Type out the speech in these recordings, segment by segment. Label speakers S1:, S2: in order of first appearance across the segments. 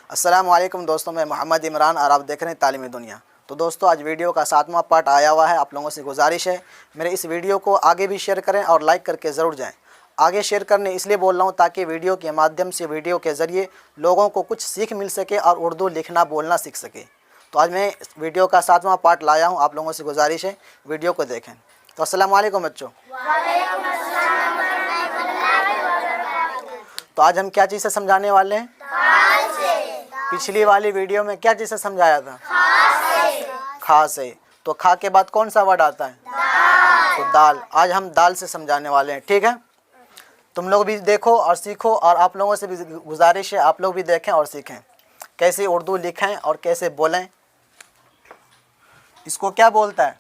S1: अस्सलामुअलैकुम दोस्तों, मैं मोहम्मद इमरान और आप देख रहे हैं तालीमी दुनिया। तो दोस्तों, आज वीडियो का 7वां पार्ट आया हुआ है। आप लोगों से गुजारिश है मेरे इस वीडियो को आगे भी शेयर करें और लाइक करके ज़रूर जाएं। आगे शेयर करने इसलिए बोल रहा हूँ ताकि वीडियो के माध्यम से, वीडियो के ज़रिए लोगों को कुछ सीख मिल सके और उर्दू लिखना बोलना सीख सके। तो आज मैं वीडियो का 7वां पार्ट लाया हूँ। आप लोगों से गुजारिश है वीडियो को देखें। तो अस्सलामुअलैकुम बच्चों। तो आज हम क्या चीज़ से समझाने वाले हैं? पिछली वाली वीडियो में क्या चीज़ से समझाया था? खा से। तो खा के बाद कौन सा वर्ड आता है? तो दाल। आज हम दाल से समझाने वाले हैं, ठीक है? तुम लोग भी देखो और सीखो, और आप लोगों से भी गुजारिश है आप लोग भी देखें और सीखें कैसे उर्दू लिखें और कैसे बोलें। इसको क्या बोलता है?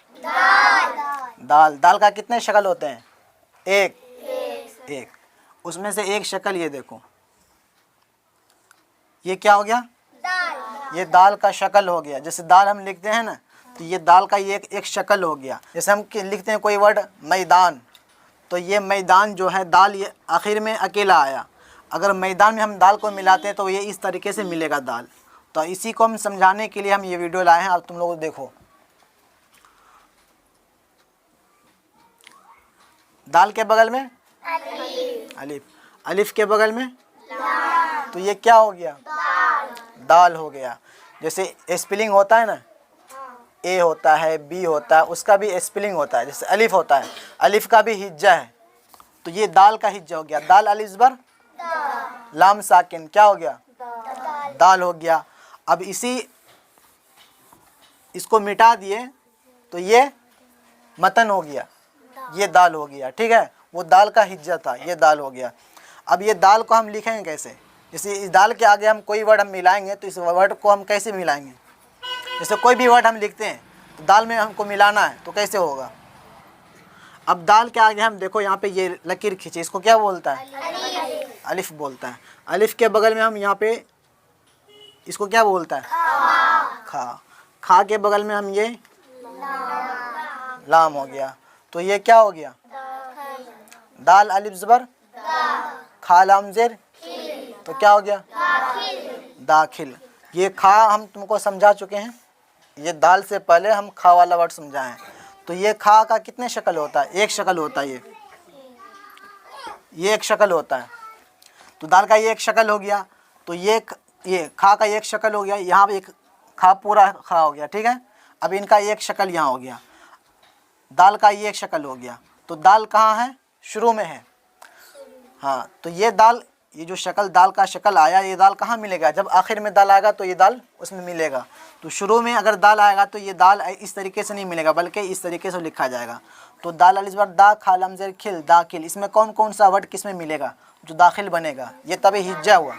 S1: दाल। दाल का कितने शक्ल होते हैं? एक। उसमें से एक शक्ल ये देखो, ये क्या हो गया? ये दाल का शक्ल हो गया। जैसे दाल हम लिखते हैं ना, तो ये दाल का ये एक शक्ल हो गया। जैसे हम लिखते हैं कोई वर्ड मैदान, तो ये मैदान जो है दाल, ये आखिर में अकेला आया। अगर मैदान में हम दाल को मिलाते हैं तो ये इस तरीके से मिलेगा दाल। तो इसी को हम समझाने के लिए हम ये वीडियो लाए हैं। और तुम लोग देखो, दाल के बगल में अलिफ, अलिफ के बगल में तो ये क्या हो गया? दाल हो गया। जैसे स्पेलिंग होता है ना, ए होता है, बी होता है, उसका भी स्पेलिंग होता है। जैसे अलिफ होता है, अलिफ का भी हिज्जा है, तो ये दाल का हिज्जा हो गया। दाल अलिफ ज़बर लाम साकिन, क्या हो गया? दाल हो गया। अब इसको मिटा दिए तो ये मतन हो गया, ये दाल हो गया, ठीक है? वो दाल का हिज्जा था, ये दाल हो गया। अब ये दाल को हम लिखेंगे कैसे? जैसे इस दाल के आगे हम कोई वर्ड हम मिलाएंगे, तो इस वर्ड को हम कैसे मिलाएंगे? जैसे कोई भी वर्ड हम लिखते हैं तो दाल में हमको मिलाना है, तो कैसे होगा? अब दाल के आगे हम देखो, यहाँ पे ये लकीर खींचे, इसको क्या बोलता है? अलिफ बोलता है। अलिफ के बगल में हम यहाँ पे इसको क्या बोलता है? खा। खा के बगल में हम ये लाम हो गया। तो ये क्या हो गया? दाल अलिफ ज़बर खा लाम ज़ेर, तो क्या हो गया? दाखिल। ये खा हम तुमको समझा चुके हैं। ये दाल से पहले हम खा वाला वर्ड समझाएं। तो ये खा का कितने शक्ल होता है? एक शक्ल होता है। ये एक शक्ल होता है। तो दाल का ये एक शक्ल हो गया। तो ये खा का एक शक्ल हो गया। यहाँ पे एक खा, पूरा खा हो गया, ठीक है? अब इनका एक शक्ल यहाँ हो गया। दाल का ये एक शक्ल हो गया। तो दाल कहाँ है? शुरू में है। हाँ, तो ये दाल, ये जो शक्ल दाल का शक्ल आया, ये दाल कहाँ मिलेगा? जब आखिर में दाल आएगा तो ये दाल उसमें मिलेगा। तो शुरू में अगर दाल आएगा तो ये दाल इस तरीके से नहीं मिलेगा, बल्कि इस तरीके से लिखा जाएगा। तो दाल अलिफ ज़बर दा खा लाम ज़ेर खिल, दाखिल। इसमें कौन कौन सा वर्ड किस में मिलेगा? जो दाखिल बनेगा, ये तभी हिज्जा हुआ।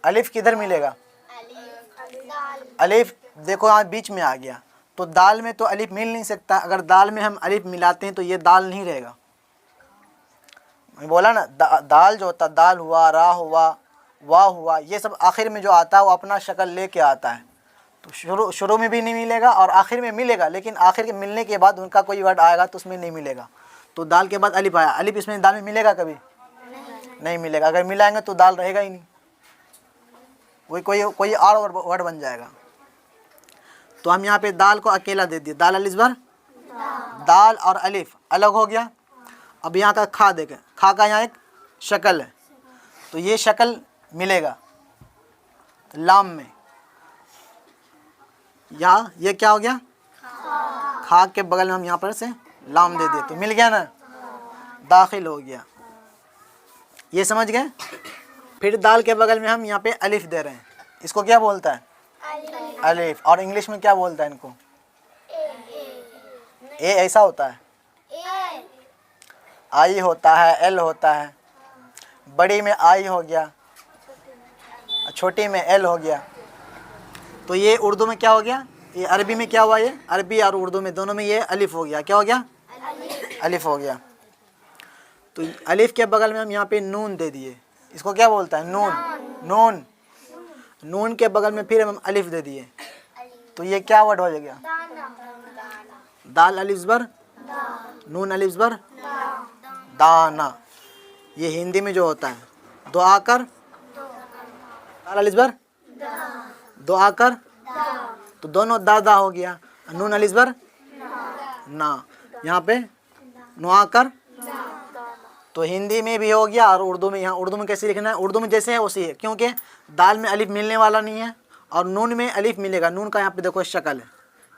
S1: अलिफ किधर मिलेगा? अलिफ देखो यहाँ बीच में आ गया। तो दाल में तो अलिफ मिल नहीं सकता। अगर दाल में हम अलिफ मिलाते हैं तो ये दाल नहीं रहेगा। मैं बोला ना, दाल जो होता, दाल हुआ, रा हुआ, वाह हुआ, ये सब आखिर में जो आता है वो अपना शक्ल लेके आता है। तो शुरू में भी नहीं मिलेगा और आखिर में मिलेगा, लेकिन आखिर के मिलने के बाद उनका कोई वर्ड आएगा तो उसमें नहीं मिलेगा। तो दाल के बाद अलिफ आया, अलिफ इसमें दाल में मिलेगा? कभी नहीं मिलेगा। अगर मिलाएंगे तो दाल रहेगा ही नहीं, वही कोई और वर्ड बन जाएगा। तो हम यहाँ पे दाल को अकेला दे दिए, दाल अलिफ ज़बर, दाल और अलिफ अलग हो गया। अब यहाँ का खा देखें, खा का यहाँ एक शक्ल है, तो ये शक्ल मिलेगा लाम में। यहाँ ये क्या हो गया? खा के बगल में हम यहाँ पर से लाम दे दिए, तो मिल गया ना, दाखिल हो गया। ये समझ गए? फिर दाल के बगल में हम यहाँ पे अलिफ दे रहे हैं, इसको क्या बोलता है? अलिफ। और इंग्लिश में क्या बोलता है इनको? ए ऐसा होता है, आई होता है, एल होता है। बड़ी में आई हो गया, छोटी में एल हो गया। तो ये उर्दू में क्या हो गया? ये अरबी में क्या हुआ? ये अरबी और उर्दू में दोनों में ये अलिफ हो गया। क्या हो गया? अलिफ हो गया। तो अलिफ के बगल में हम यहाँ पे नून दे दिए, इसको क्या बोलता है? नून। नून। नून के बगल में फिर हम अलिफ दे दिए, तो ये क्या वर्ड हो गया? दाल अलिफ ज़बर, नून अलिफ ज़बर, दाना। ये हिंदी में जो होता है, दो आकर दाल अलिफ ज़बर दो आकर तो दोनों दादा हो गया। नून अलिफ ज़बर ना, यहाँ पे नो आकर तो हिंदी में भी हो गया और उर्दू में। यहाँ उर्दू में कैसे लिखना है? उर्दू में जैसे है वैसे है, क्योंकि दाल में अलिफ मिलने वाला नहीं है और नून में अलिफ मिलेगा। नून का यहाँ पे देखो शक्ल है,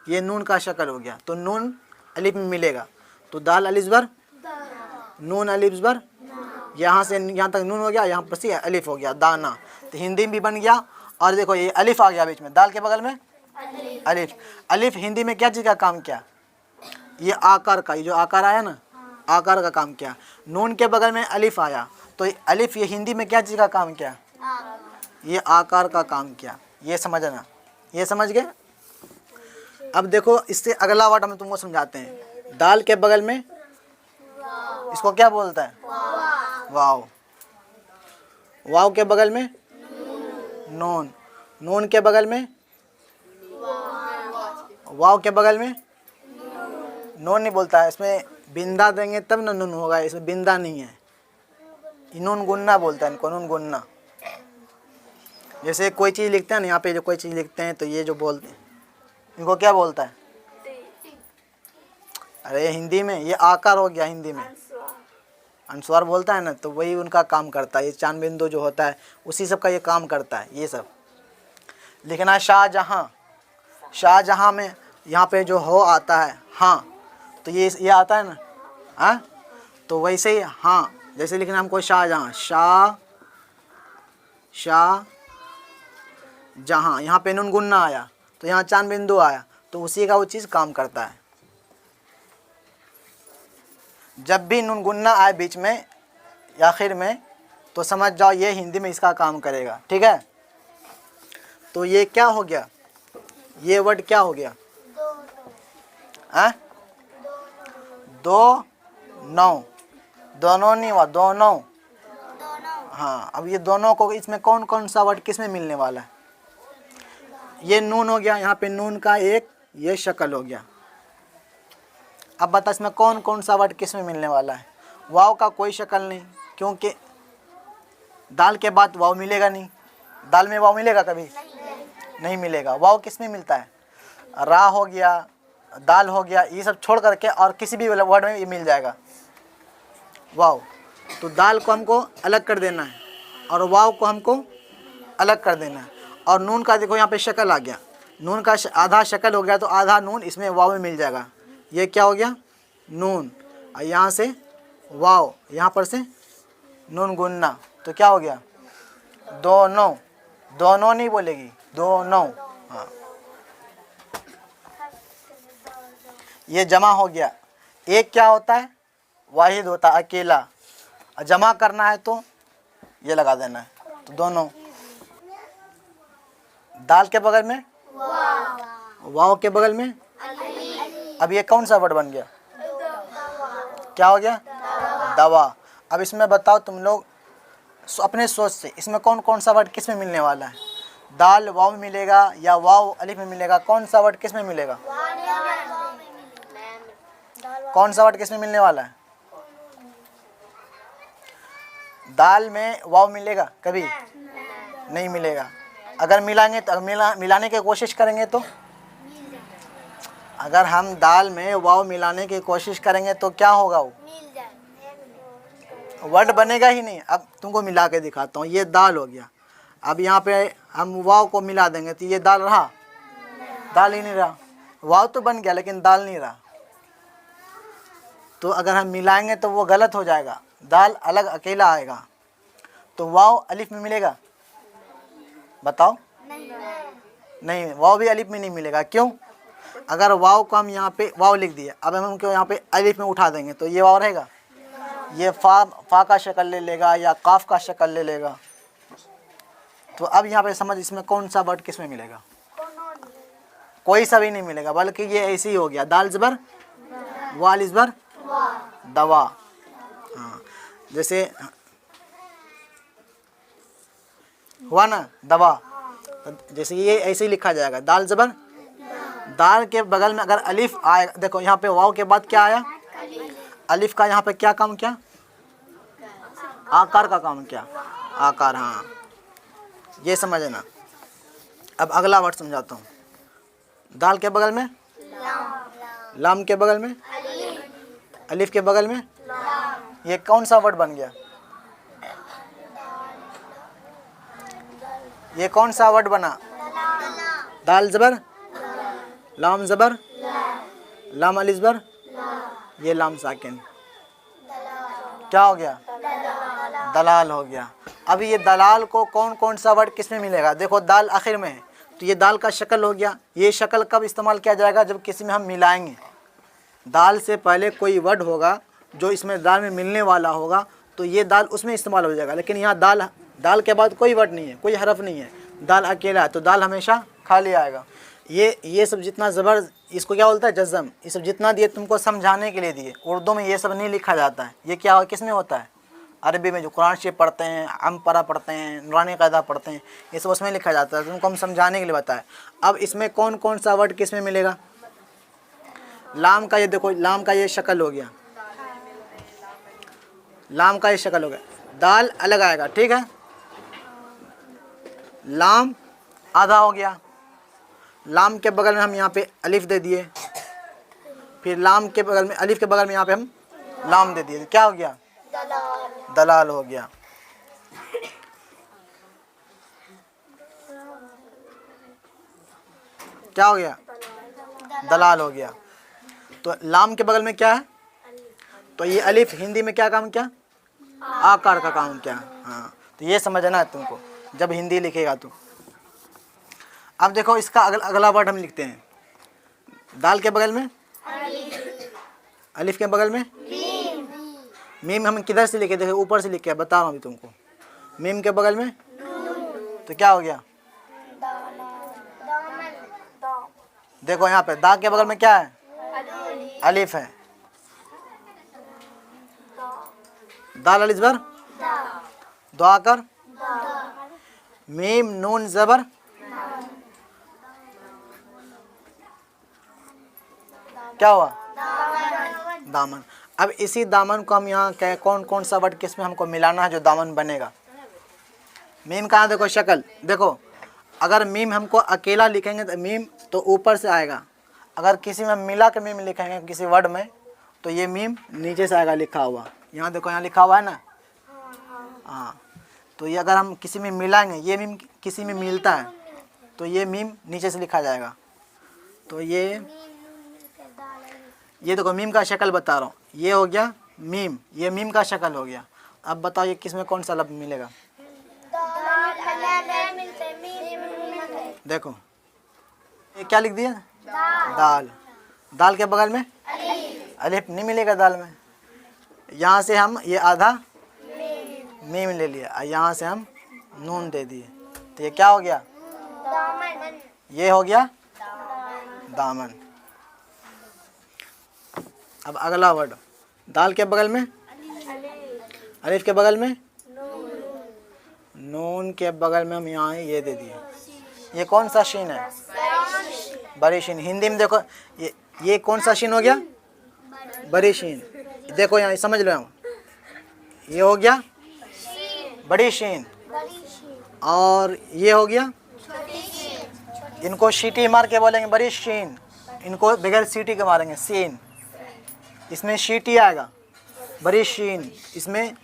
S1: ये नून का शक्ल हो गया तो नून अलिफ में मिलेगा। तो दाल अलिफ ज़बर नून अलिफ ज़बर, यहाँ से यहाँ तक नून हो गया, यहाँ पर से अलिफ हो गया दाना। तो हिंदी में भी बन गया। और देखो ये अलिफ आ गया बीच में, दाल के बगल में अलिफ। अलिफ हिंदी में क्या चीज़ का काम किया? ये आकार का, ये जो आकार आया ना, आकार का काम किया। नून के बगल में अलिफ आया तो अलिफ ये हिंदी में क्या चीज़ का काम किया? ये आकार का काम किया। ये समझना, ये समझ गए? अब देखो इससे अगला वर्ड हम तुमको समझाते हैं। दाल के बगल में इसको क्या बोलता है? वाव। वाव के बगल में नून। नून के बगल में वाव के बगल में नून नहीं बोलता है। इसमें बिंदा देंगे तब ना नून होगा, इसमें बिंदा नहीं है। नून गुन्ना बोलता है इनको, नून गुन्ना। जैसे कोई चीज़ लिखते हैं ना, यहाँ पे जो कोई चीज़ लिखते हैं तो ये जो बोलते हैं इनको क्या बोलता है? अरे हिंदी में ये आकार हो गया, हिंदी में अनुस्वार बोलता है ना, तो वही उनका काम करता है। ये चांद बिंदु जो होता है उसी सब का ये काम करता है। ये सब लिखना शाहजहाँ। शाहजहाँ में यहाँ पे जो हो आता है हाँ, तो ये आता है ना हाँ, तो वैसे ही हाँ जैसे लिखना हमको शाहजहाँ, शाह जहाँ, यहाँ पे नून गुन्ना आया तो यहाँ चांद बिंदु आया, तो उसी का वो चीज़ काम करता है। जब भी नून गुन्ना आए बीच में या आखिर में तो समझ जाओ ये हिंदी में इसका काम करेगा। ठीक है, तो ये क्या हो गया? ये वर्ड क्या हो गया? दो नौ, दोनों नहीं हुआ, दोनों। हाँ, अब ये दोनों को इसमें कौन कौन सा वर्ड किस में मिलने वाला है? ये नून हो गया, यहाँ पे नून का एक ये शक्ल हो गया। अब बता इसमें कौन कौन सा वर्ड किस में मिलने वाला है? वाव का कोई शक्ल नहीं, क्योंकि दाल के बाद वाव मिलेगा नहीं। दाल में वाव मिलेगा कभी? नहीं मिलेगा। वाव किस में मिलता है? रा हो गया, दाल हो गया, ये सब छोड़ करके और किसी भी वर्ड में ये मिल जाएगा वाव। तो दाल को हमको अलग कर देना है और वाव को हमको अलग कर देना है। और नून का देखो यहाँ पे शक्ल आ गया, नून का आधा शक्ल हो गया तो आधा नून इसमें वाव में मिल जाएगा। ये क्या हो गया? नून। और यहाँ से वाव, यहाँ पर से नून गुन्ना, तो क्या हो गया? दोनों। दोनों नहीं बोलेगी, दोनों। हाँ, ये जमा हो गया। एक क्या होता है? वाहिद होता है, अकेला। और जमा करना है तो ये लगा देना है, तो दोनों। दाल के बगल में वाव के बगल में अब ये कौन सा वर्ड बन गया? क्या हो गया? दवा। अब इसमें बताओ तुम लोग अपने सोच से, इसमें कौन कौन सा वर्ड किस में मिलने वाला है? दाल वाव में मिलेगा या वाव अलिफ में मिलेगा? कौन सा वर्ड किस में मिलेगा? कौन सा वर्ड किस में मिलने वाला है? दाल में वाव मिलेगा कभी? नहीं मिलेगा। अगर मिलाएंगे तो मिलाने की कोशिश करेंगे तो, अगर हम दाल में वाव मिलाने की कोशिश करेंगे तो क्या होगा? वो वर्ड बनेगा ही नहीं। अब तुमको मिला के दिखाता हूँ। ये दाल हो गया, अब यहाँ पे हम वाव को मिला देंगे तो ये दाल रहा? दाल ही नहीं रहा। वाव तो बन गया लेकिन दाल नहीं रहा। तो अगर हम मिलाएंगे तो वो गलत हो जाएगा, दाल अलग अकेला आएगा। तो वाव अलिफ में मिलेगा? बताओ। नहीं, वाव भी अलिफ में नहीं मिलेगा। क्यों? अगर वाव को हम यहाँ पे वाव लिख दिए, अब हम उनको यहाँ पे अलिफ में उठा देंगे तो ये वाव रहेगा? ये फा का शक्ल ले लेगा या काफ का शक्ल ले लेगा। तो अब यहाँ पे समझ इसमें कौन सा वर्ड किस में मिलेगा? कोई सा भी नहीं मिलेगा, बल्कि ये ऐसे ही हो गया। दाल ज़बर वाल ज़बर दवा। हाँ, जैसे हुआ ना दवा, जैसे ये ऐसे ही लिखा जाएगा। दाल ज़बर, दाल के बगल में अगर अलिफ आए, देखो यहाँ पे वाव के बाद क्या आया? अलिफ का यहाँ पे क्या काम किया? आकार का काम किया, आकार। हाँ, ये समझना। अब अगला वर्ड समझाता हूँ। दाल के बगल में लाम के बगल में अलिफ के बगल में ये कौन सा वर्ड बन गया? ये कौन सा वर्ड बना? दाल जबर लाम जबर लाम अलिफ जबर ये लाम साकिन क्या हो गया? दलाल हो गया। अब ये दलाल को कौन कौन सा वर्ड किस में मिलेगा? देखो दाल आखिर में है तो ये दाल का शक्ल हो गया। ये शक्ल कब इस्तेमाल किया जाएगा? जब किसी में हम मिलाएंगे। दाल से पहले कोई वर्ड होगा जो इसमें दाल में मिलने वाला होगा तो ये दाल उसमें इस्तेमाल हो जाएगा। लेकिन यहाँ दाल के बाद कोई वर्ड नहीं है, कोई हरफ नहीं है, दाल अकेला है तो दाल हमेशा खाली आएगा। ये सब जितना ज़बर, इसको क्या बोलता है? जज़म। ये सब जितना दिए तुमको समझाने के लिए दिए। उर्दू में ये सब नहीं लिखा जाता है। ये क्या किस में होता है? अरबी में जो कुरान शरीफ पढ़ते हैं, अमपरा पढ़ते हैं, नूरानी क़ायदा पढ़ते हैं, ये सब उसमें लिखा जाता है। तुमको हम समझाने के लिए बताएं। अब इसमें कौन कौन सा वर्ड किस में मिलेगा? लाम का ये देखो, लाम का ये शक्ल हो गया, लाम का ये शक्ल हो गया। दाल अलग आएगा, ठीक है। लाम आधा हो गया। लाम के बगल में हम यहाँ पे अलिफ दे दिए, फिर लाम के बगल में अलिफ के बगल में यहाँ पे हम लाम दे दिए, क्या हो गया? दलाल हो गया। क्या हो गया? दलाल हो गया। तो लाम के बगल में क्या है? तो ये अलिफ हिंदी में क्या काम किया? आकार का काम किया। हाँ, तो ये समझना है तुमको जब हिंदी लिखेगा तो। अब देखो इसका अगला वर्ड हम लिखते हैं। दाल के बगल में अलिफ के बगल में मीम हम किधर से लिखे? देखो ऊपर से लिखे, बता रहा हूँ अभी तुमको। मीम के बगल में तो क्या हो गया? देखो यहाँ पे दा के बगल में क्या है? अलिफ है। दाल अलिफ जबर दुआ कर मीम नून जबर क्या हुआ? दामन। अब इसी दामन को हम यहाँ कहें कौन कौन सा वर्ड किस में हमको मिलाना है जो दामन बनेगा? मीम कहाँ? देखो शक्ल देखो। अगर मीम हमको अकेला लिखेंगे तो मीम तो ऊपर से आएगा। अगर किसी में मिला के मीम लिखेंगे किसी वर्ड में तो ये मीम नीचे से आएगा लिखा हुआ। यहाँ देखो, यहाँ लिखा हुआ है ना। हाँ, तो ये अगर हम किसी में मिलाएंगे, ये मीम किसी में मिलता है तो ये मीम नीचे से लिखा जाएगा। तो ये देखो मीम का शक्ल बता रहा हूँ। ये हो गया मीम, ये मीम का शक्ल हो गया। अब बताओ ये किस में कौन सा लफ्ज़ मिलेगा? देखो ये क्या लिख दिया? दाल। दाल के बगल में अलिफ नहीं मिलेगा दाल में। यहाँ से हम ये आधा मीम ले लिया, यहाँ से हम नून दे दिए तो ये क्या हो गया? ये हो गया दामन। अब अगला वर्ड दाल के बगल में अलिफ के बगल में नून के बगल में हम यहाँ ये दे दिए। ये कौन सा शीन है? बड़ी शीन। हिंदी में देखो ये कौन सा शीन हो गया? बड़ी शीन। देखो यहाँ समझ लो, ये हो गया बड़ी शीन और ये हो गया, इनको सीटी मार के बोलेंगे बड़ी शीन, इनको बगैर सीटी के मारेंगे सीन। इसमें सीटी आएगा बड़ी शीन, इसमें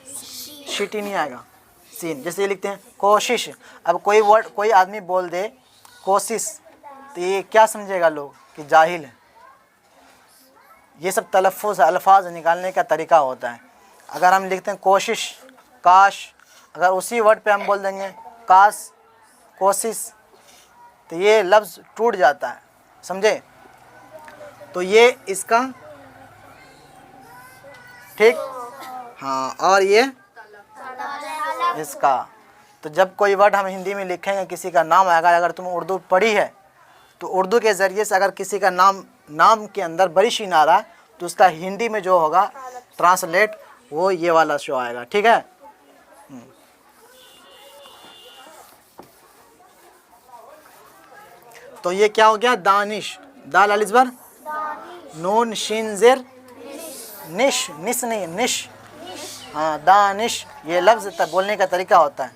S1: सीटी नहीं आएगा सीन। जैसे ये लिखते हैं कोशिश। अब कोई वर्ड कोई आदमी बोल दे कोशिश तो ये क्या समझेगा लोग कि जाहिल है। ये सब तलफ़्फ़ुज़ अल्फाज निकालने का तरीका होता है। अगर हम लिखते हैं कोशिश काश, अगर उसी वर्ड पे हम बोल देंगे काश कोशिश तो ये लफ्ज़ टूट जाता है, समझे? तो ये इसका ठीक। हाँ, और ये इसका। तो जब कोई वर्ड हम हिंदी में लिखेंगे किसी का नाम आएगा, अगर तुम उर्दू पढ़ी है तो उर्दू के ज़रिए से अगर किसी का नाम के अंदर बड़ी शीन आ रहा है तो उसका हिंदी में जो होगा ट्रांसलेट वो ये वाला शो आएगा, ठीक है? तो ये क्या हो गया? दानिश। दाल अलिफ ज़बर नून शीन ज़ेर निश, निश नहीं निश। हाँ दानिश, ये लफ्ज़ बोलने का तरीका होता है।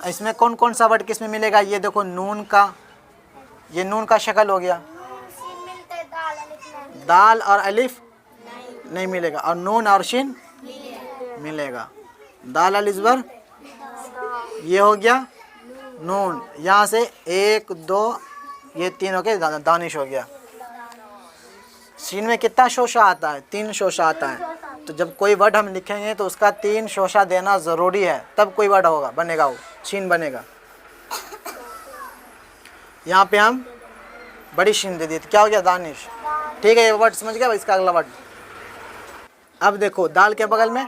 S1: इसमें कौन कौन सा वर्ड किस में मिलेगा? ये देखो नून का, ये नून का शक्ल हो गया। दाल और अलिफ नहीं मिलेगा, और नून और शिन मिलेगा। दाल अलिफ ज़बर, ये हो गया नून। यहाँ से 1 2 ये 3 हो गए, दानिश हो गया। शीन में कितना शोशा आता है? 3 शोशा आता है। तो जब कोई वर्ड हम लिखेंगे तो उसका 3 शोशा देना ज़रूरी है, तब कोई वर्ड होगा, बनेगा, वो शीन बनेगा। यहाँ पे हम बड़ी शीन दे दी तो क्या हो गया? दानिश। ठीक है, ये वर्ड समझ गया। इसका अगला वर्ड अब देखो, दाल के बगल में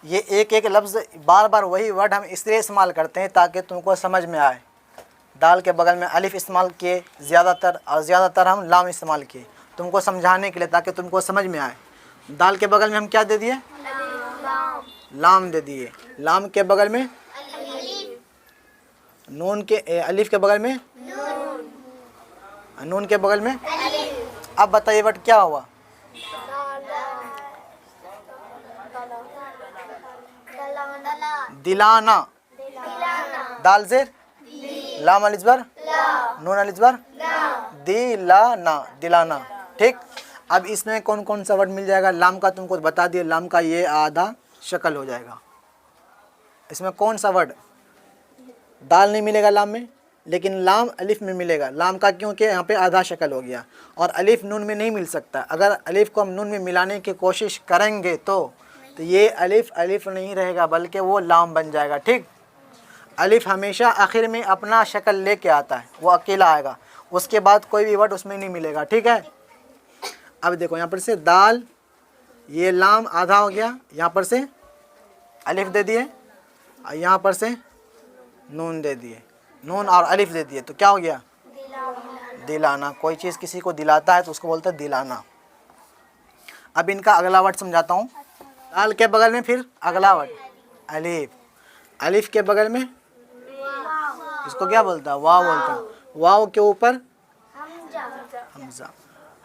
S1: ये एक एक लफ्ज़, बार बार वही वर्ड हम इसलिए इस्तेमाल करते हैं ताकि तुमको समझ में आए। दाल के बगल में अलिफ इस्तेमाल किए ज़्यादातर, और ज़्यादातर हम लाम इस्तेमाल किए तुमको समझाने के लिए, ताकि तुमको समझ में आए। दाल के बगल में हम क्या दे दिए? लाम दे दिए। लाम के बगल में नून के, अलिफ के बगल में नून के बगल में। अब बताइए वर्ड क्या हुआ? दिलाना। दाल ज़ेर, लाम अलिफ ज़बर, नून अलिफ ज़बर, दिलाना, दिलाना। ठीक। अब इसमें कौन कौन सा वर्ड मिल जाएगा? लाम का तुमको बता दिए, लाम का ये आधा शक्ल हो जाएगा। इसमें कौन सा वर्ड? दाल नहीं मिलेगा लाम में, लेकिन लाम अलिफ में मिलेगा। लाम का क्योंकि यहाँ पे आधा शक्ल हो गया, और अलिफ नून में नहीं मिल सकता। अगर अलिफ को हम नून में मिलाने की कोशिश करेंगे तो ये अलिफ अलिफ नहीं रहेगा, बल्कि वो लाम बन जाएगा। ठीक। अलिफ हमेशा आखिर में अपना शक्ल लेके आता है, वो अकेला आएगा, उसके बाद कोई भी वर्ड उसमें नहीं मिलेगा। ठीक है। अब देखो यहाँ पर से दाल, ये लाम आधा हो गया, यहाँ पर से अलिफ दे दिए, और यहाँ पर से नून दे दिए, नून और अलिफ दे दिए, तो क्या हो गया? दिलाना। कोई चीज़ किसी को दिलाता है तो उसको बोलते हैं दिलाना। अब इनका अगला वर्ड समझाता हूँ। दाल के बगल में फिर अगला वर्ड अलिफ, अलिफ के बगल में इसको क्या बोलता है? वाव बोलता है। वाव के ऊपर हमजा।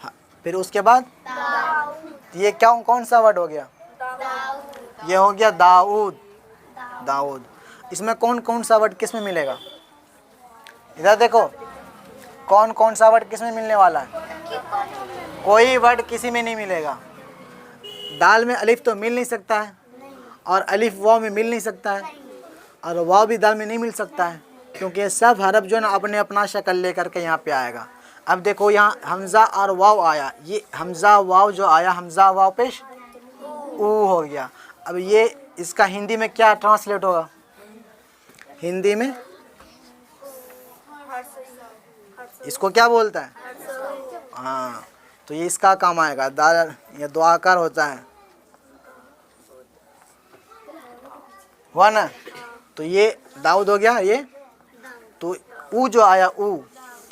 S1: हाँ, फिर उसके बाद ये क्या, कौन सा वर्ड हो गया? ये हो गया दाऊद, दाऊद। इसमें कौन कौन सा वर्ड किस में मिलेगा? इधर देखो, कौन कौन सा वर्ड किस में मिलने वाला है? कोई वर्ड किसी में नहीं मिलेगा। दाल में अलिफ तो मिल नहीं सकता है, और अलिफ वाव में मिल नहीं सकता है, और वाव भी दाल में नहीं मिल सकता है, क्योंकि ये सब हरफ जो है ना अपने अपना शक्ल लेकर के यहाँ पे आएगा। अब देखो यहाँ हमज़ा और वाव आया, ये हमज़ा वाव जो आया, हमज़ा वाव पेश ऊ हो गया। अब ये इसका हिंदी में क्या ट्रांसलेट होगा? हिंदी में इसको क्या बोलता है? हाँ, तो ये इसका काम आएगा। दाल ये दुआकार होता है, हुआ ना? तो ये दाऊद हो गया। ये तो ऊ जो आया ऊ,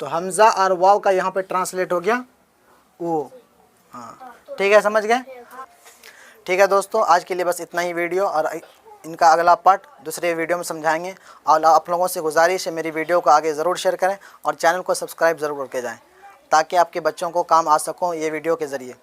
S1: तो हमज़ा और वाव का यहाँ पे ट्रांसलेट हो गया ऊ। हाँ, ठीक है, समझ गए? ठीक है दोस्तों, आज के लिए बस इतना ही वीडियो, और इनका अगला पार्ट दूसरे वीडियो में समझाएंगे। और आप लोगों से गुजारिश है मेरी वीडियो को आगे ज़रूर शेयर करें, और चैनल को सब्सक्राइब ज़रूर करके जाएं, ताकि आपके बच्चों को काम आ सकूं ये वीडियो के ज़रिए।